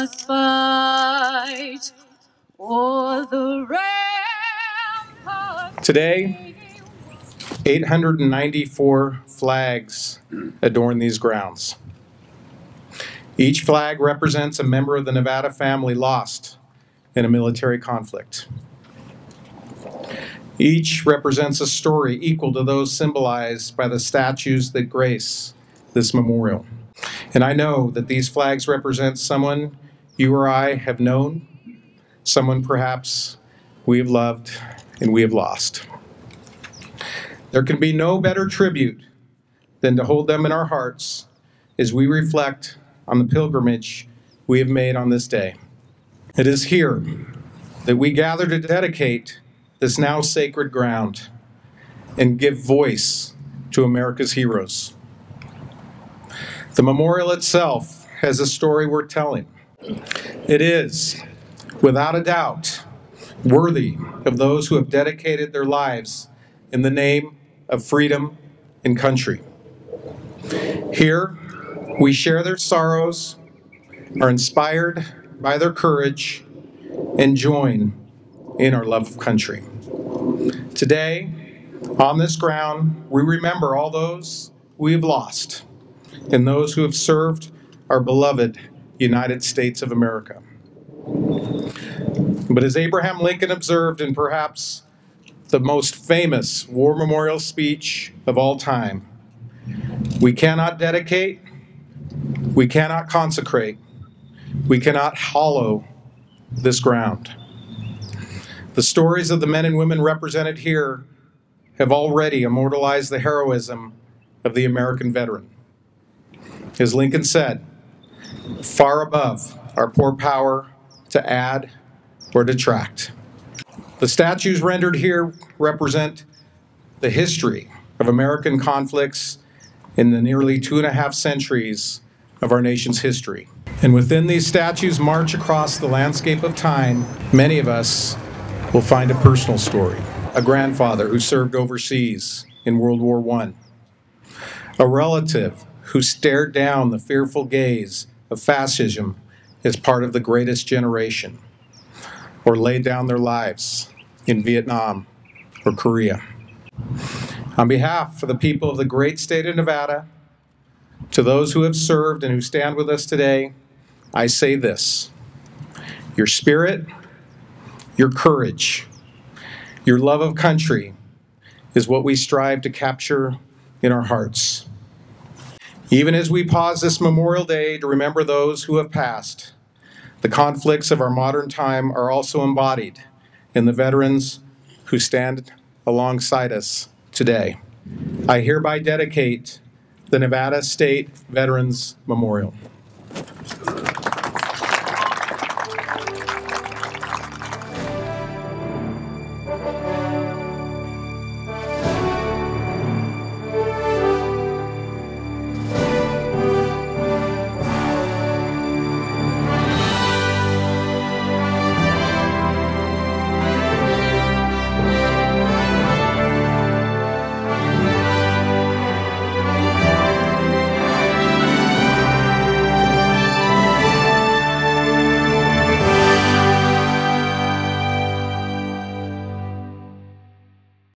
must fight o'er the rampart. Today, 894 flags adorn these grounds. Each flag represents a member of the Nevada family lost in a military conflict. Each represents a story equal to those symbolized by the statues that grace this memorial. And I know that these flags represent someone you or I have known, someone perhaps we have loved and we have lost. There can be no better tribute than to hold them in our hearts as we reflect on the pilgrimage we have made on this day. It is here that we gather to dedicate this now sacred ground and give voice to America's heroes. The memorial itself has a story worth telling. It is, without a doubt, worthy of those who have dedicated their lives in the name of freedom and country. Here, we share their sorrows, are inspired by their courage, and join in our love of country. Today, on this ground, we remember all those we have lost and those who have served our beloved United States of America. But as Abraham Lincoln observed in perhaps the most famous war memorial speech of all time, we cannot dedicate, we cannot consecrate, we cannot hallow this ground. The stories of the men and women represented here have already immortalized the heroism of the American veteran. As Lincoln said, far above our poor power to add or detract. The statues rendered here represent the history of American conflicts in the nearly 2.5 centuries of our nation's history. And within these statues march across the landscape of time, many of us will find a personal story. A grandfather who served overseas in World War I. A relative who stared down the fearful gaze of fascism as part of the greatest generation, or laid down their lives in Vietnam or Korea. On behalf of the people of the great state of Nevada, to those who have served and who stand with us today, I say this: your spirit, your courage, your love of country is what we strive to capture in our hearts. Even as we pause this Memorial Day to remember those who have passed, the conflicts of our modern time are also embodied in the veterans who stand alongside us today. I hereby dedicate the Nevada State Veterans Memorial.